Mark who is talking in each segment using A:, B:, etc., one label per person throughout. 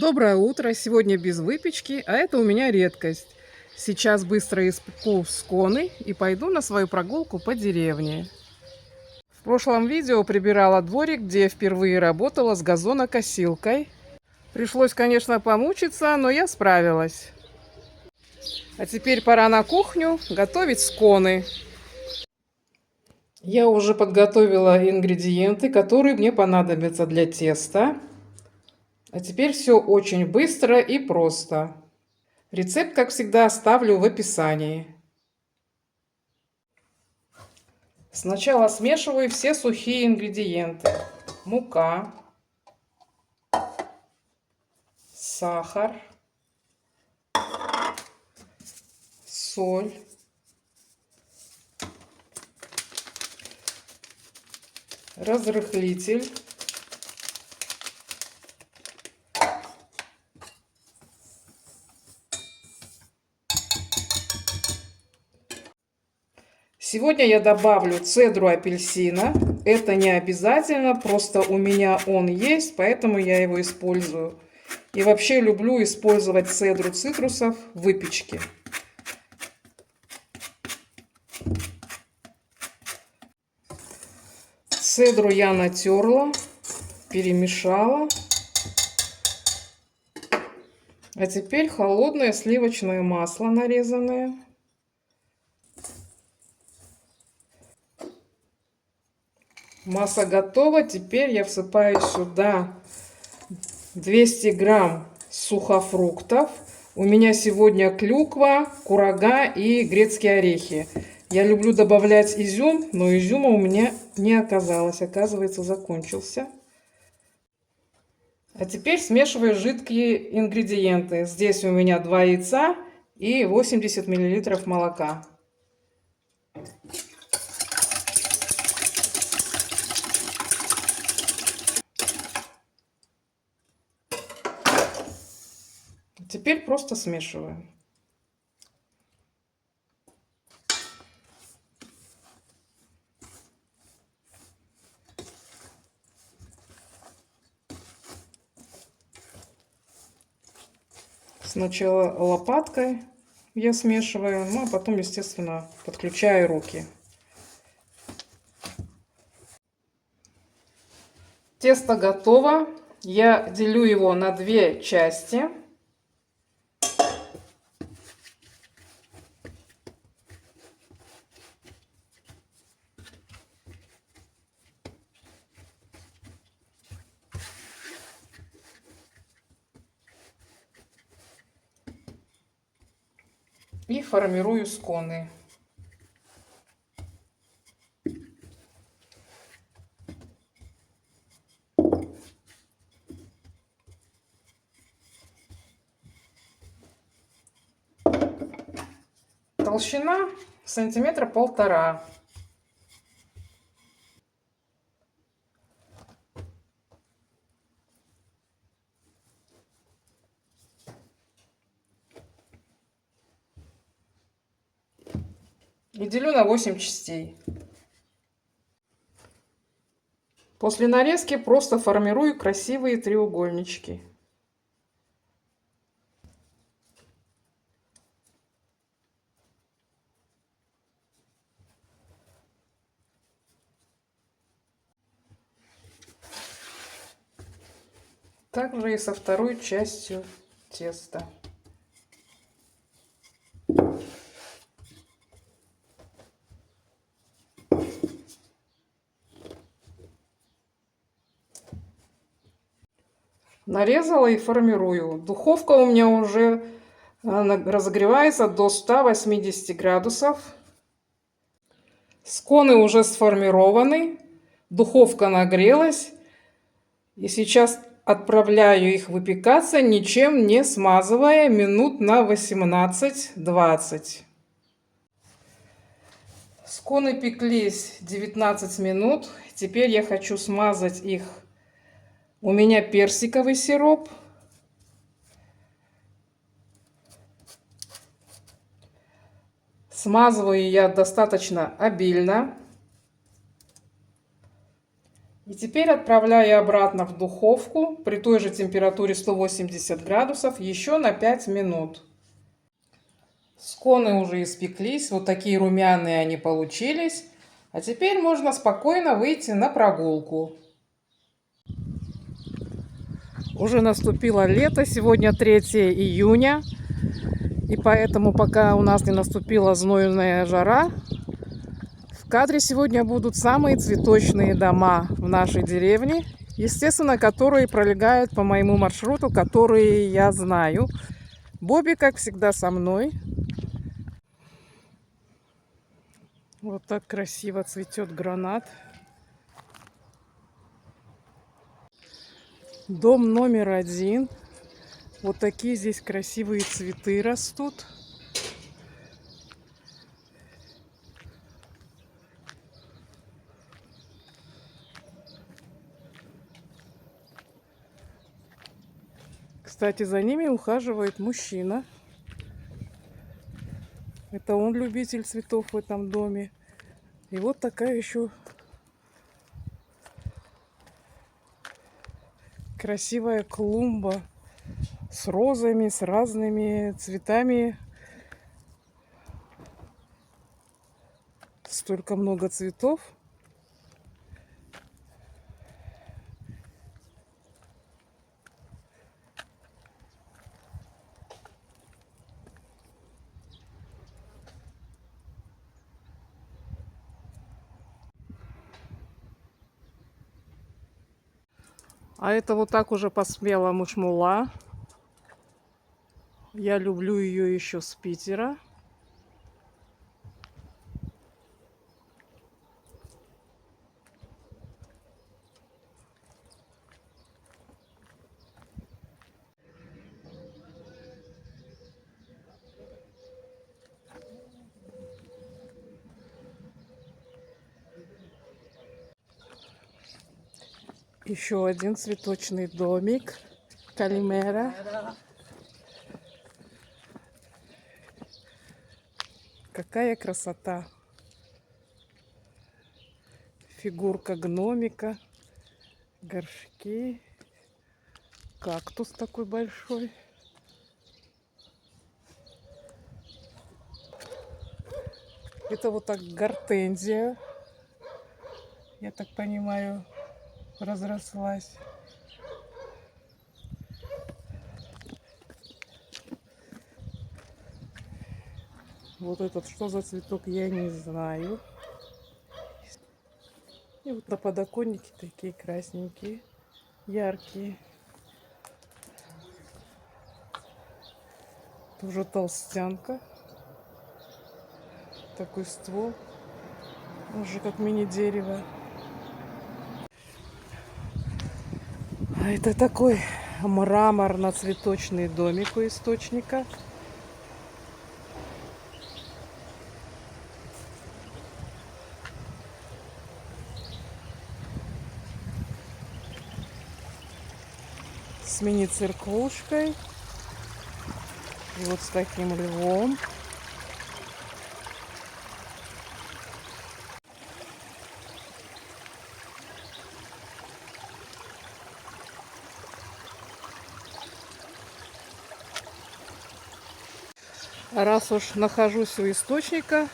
A: Доброе утро! Сегодня без выпечки, а это у меня редкость. Сейчас быстро испеку сконы и пойду на свою прогулку по деревне. В прошлом видео прибирала дворик, где впервые работала с газонокосилкой. Пришлось, конечно, помучиться, но я справилась. А теперь пора на кухню готовить сконы. Я уже подготовила ингредиенты, которые мне понадобятся для теста. А теперь все очень быстро и просто. Рецепт, как всегда, оставлю в описании. Сначала смешиваю все сухие ингредиенты. Мука, сахар, соль, разрыхлитель, сегодня я добавлю цедру апельсина. Это не обязательно, просто у меня он есть, поэтому я его использую. И вообще люблю использовать цедру цитрусов в выпечке. Цедру я натерла, перемешала. А теперь холодное сливочное масло нарезанное. Масса готова. Теперь я всыпаю сюда 200 грамм сухофруктов. У меня сегодня клюква, курага и грецкие орехи. Я люблю добавлять изюм, но изюма у меня не оказалось. Оказывается, закончился. А теперь смешиваю жидкие ингредиенты. Здесь у меня 2 яйца и 80 мл молока. Теперь просто смешиваем. Сначала лопаткой я смешиваю, ну а потом, естественно, подключаю руки. Тесто готово. Я делю его на 2 части. И формирую сконы. Толщина сантиметра 1,5. И делю на 8 частей. После нарезки просто формирую красивые треугольнички. Также и со второй частью теста. Нарезала и формирую. Духовка у меня уже разогревается до 180 градусов. Сконы уже сформированы. Духовка нагрелась. И сейчас отправляю их выпекаться, ничем не смазывая, минут на 18-20. Сконы пеклись 19 минут. Теперь я хочу смазать их. У меня персиковый сироп. Смазываю я достаточно обильно. И теперь отправляю обратно в духовку при той же температуре 180 градусов еще на 5 минут. Сконы уже испеклись, вот такие румяные они получились. А теперь можно спокойно выйти на прогулку. Уже наступило лето, сегодня 3 июня. И поэтому, пока у нас не наступила знойная жара, в кадре сегодня будут самые цветочные дома в нашей деревне. Естественно, которые пролегают по моему маршруту, которые я знаю. Бобби, как всегда, со мной. Вот так красиво цветет гранат. Дом номер 1. Вот такие здесь красивые цветы растут. Кстати, за ними ухаживает мужчина. Это он любитель цветов в этом доме. И вот такая еще красивая клумба с розами, с разными цветами. Столько много цветов. А это вот так уже поспела мушмула. Я люблю ее еще с Питера. Еще один цветочный домик. Калимера. Какая красота. Фигурка гномика. Горшки. Кактус такой большой. Это вот так гортензия. Я так понимаю, разрослась. Вот этот что за цветок, я не знаю. И вот на подоконнике такие красненькие, яркие. Тоже толстянка. Такой ствол. Уже как мини-дерево. А это такой мраморно-цветочный домик у источника. С мини-церквушкой. И вот с таким львом. Раз уж нахожусь у источника,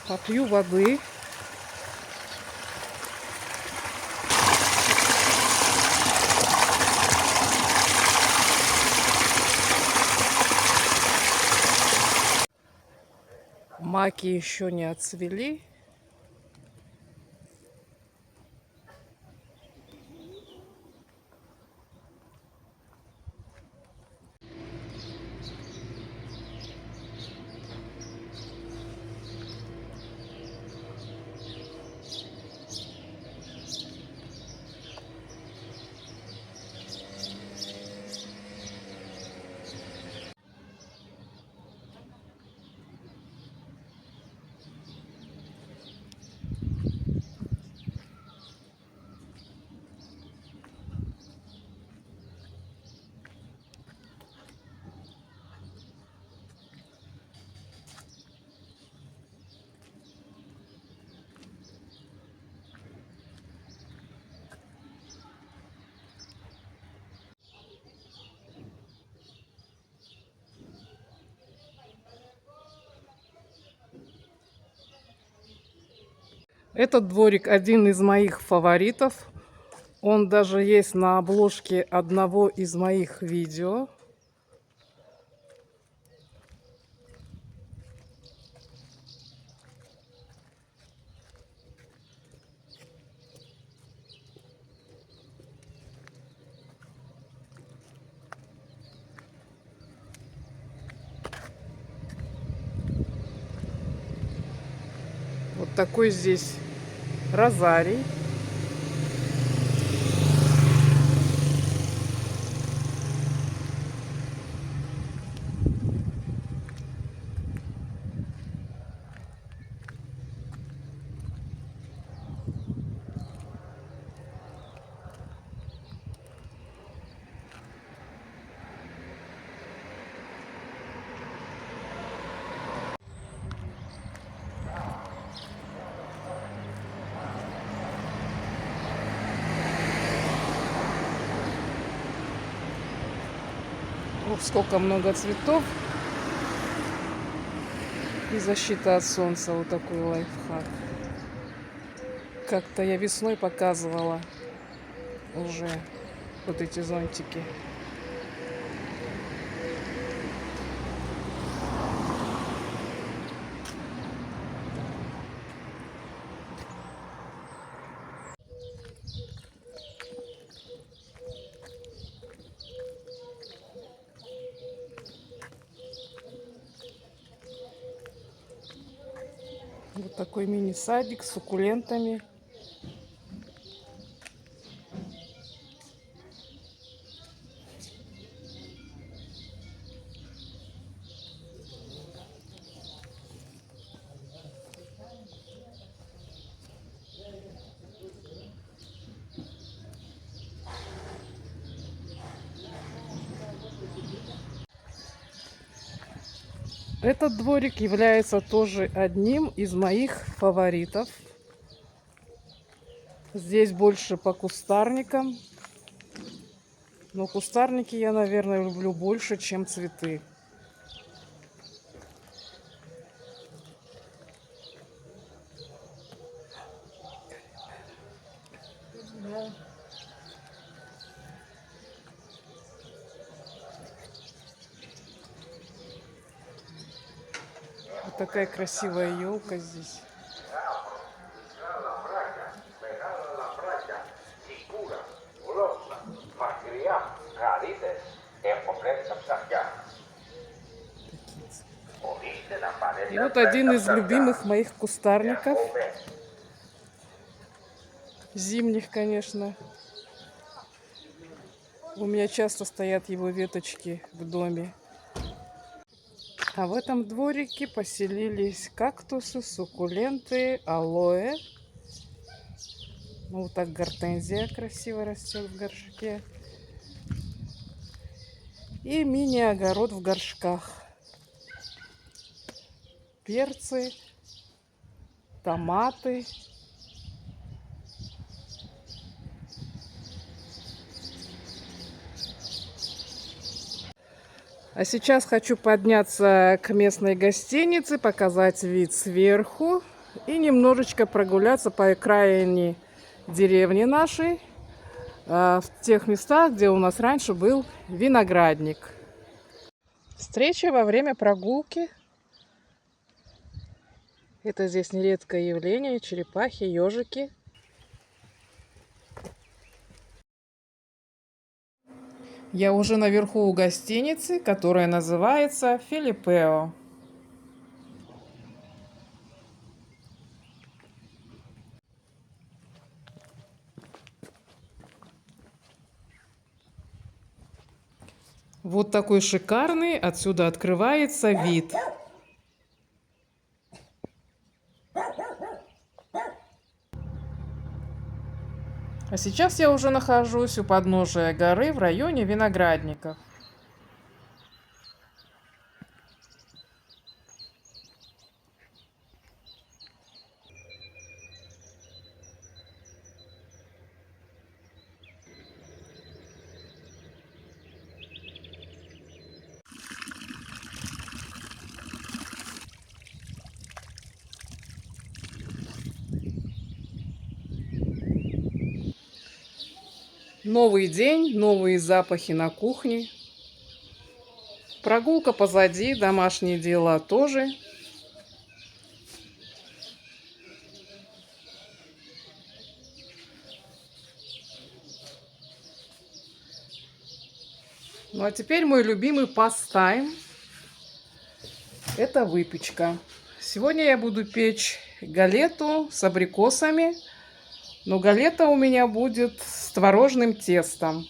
A: попью воды. Маки еще не отцвели. Этот дворик один из моих фаворитов. Он даже есть на обложке одного из моих видео. Вот такой здесь розарий. Ох, сколько много цветов. И защита от солнца. Вот такой лайфхак. Как-то я весной показывала уже вот эти зонтики. Вот такой мини-садик с суккулентами. Этот дворик является тоже одним из моих фаворитов. Здесь больше по кустарникам. Но кустарники я, наверное, люблю больше, чем цветы. Вот такая красивая елка здесь. И вот один из любимых моих кустарников. Зимних, конечно. У меня часто стоят его веточки в доме. А в этом дворике поселились кактусы, суккуленты, алоэ. Ну, вот так гортензия красиво растет в горшке. И мини-огород в горшках. Перцы, томаты. А сейчас хочу подняться к местной гостинице, показать вид сверху и немножечко прогуляться по окраине деревни нашей, в тех местах, где у нас раньше был виноградник. Встреча во время прогулки. Это здесь нередкое явление. Черепахи, ежики. Я уже наверху у гостиницы, которая называется Филиппео. Вот такой шикарный отсюда открывается вид. А сейчас я уже нахожусь у подножия горы в районе виноградников. Новый день, новые запахи на кухне. Прогулка позади, домашние дела тоже. Ну а теперь мой любимый пастайм. Это выпечка. Сегодня я буду печь галету с абрикосами. Но галета у меня будет с творожным тестом.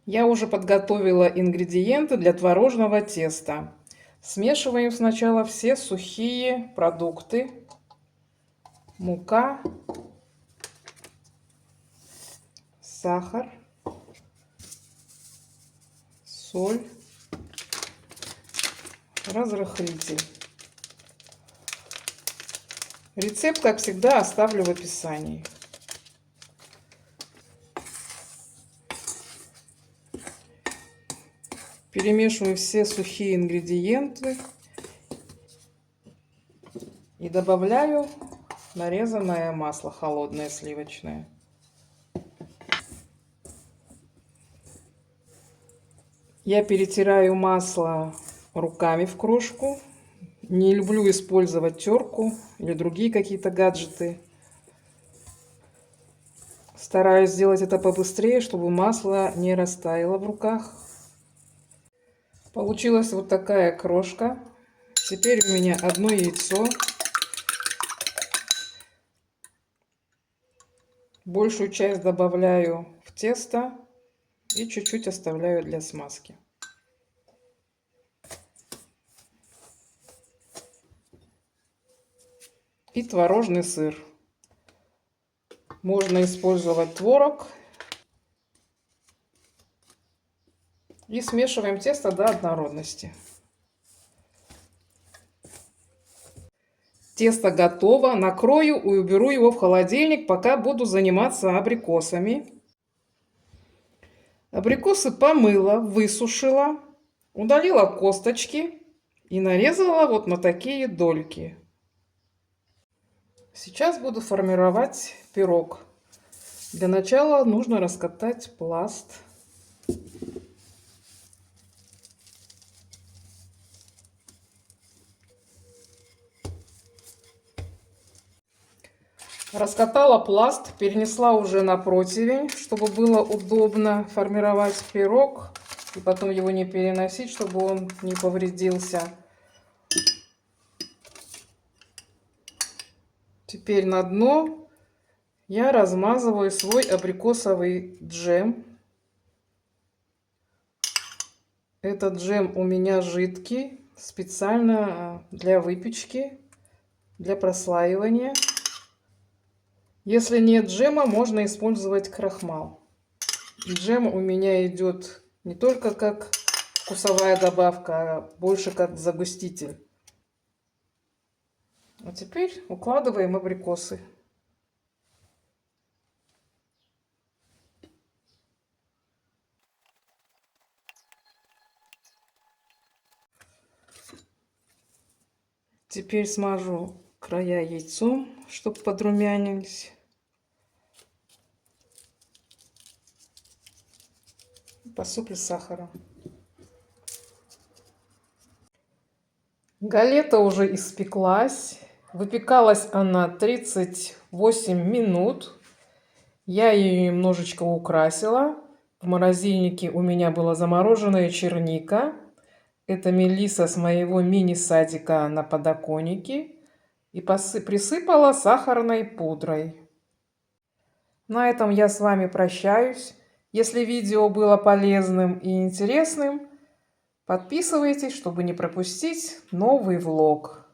A: Я уже подготовила ингредиенты для творожного теста. Смешиваем сначала все сухие продукты. Мука, сахар, соль, разрыхлитель. Рецепт, как всегда, оставлю в описании. Перемешиваю все сухие ингредиенты и добавляю нарезанное масло холодное сливочное. Я перетираю масло руками в крошку. Не люблю использовать терку или другие какие-то гаджеты. Стараюсь сделать это побыстрее, чтобы масло не растаяло в руках. Получилась вот такая крошка. Теперь у меня одно яйцо. Большую часть добавляю в тесто и чуть-чуть оставляю для смазки. И творожный сыр. Можно использовать творог. И смешиваем тесто до однородности. Тесто готово. Накрою и уберу его в холодильник, пока буду заниматься абрикосами. Абрикосы помыла, высушила, удалила косточки и нарезала вот на такие дольки. Сейчас буду формировать пирог. Для начала нужно раскатать пласт. Раскатала пласт, перенесла уже на противень, чтобы было удобно формировать пирог. И потом его не переносить, чтобы он не повредился. Теперь на дно я размазываю свой абрикосовый джем. Этот джем у меня жидкий, специально для выпечки, для прослаивания. Если нет джема, можно использовать крахмал. Джем у меня идет не только как вкусовая добавка, а больше как загуститель. А теперь укладываем абрикосы. Теперь смажу края яйцом, чтобы подрумянились. Посыплю сахаром. Галета уже испеклась. Выпекалась она 38 минут. Я ее немножечко украсила. В морозильнике у меня была замороженная черника. Это мелисса с моего мини-садика на подоконнике. И присыпала сахарной пудрой. На этом я с вами прощаюсь. Если видео было полезным и интересным, подписывайтесь, чтобы не пропустить новый влог.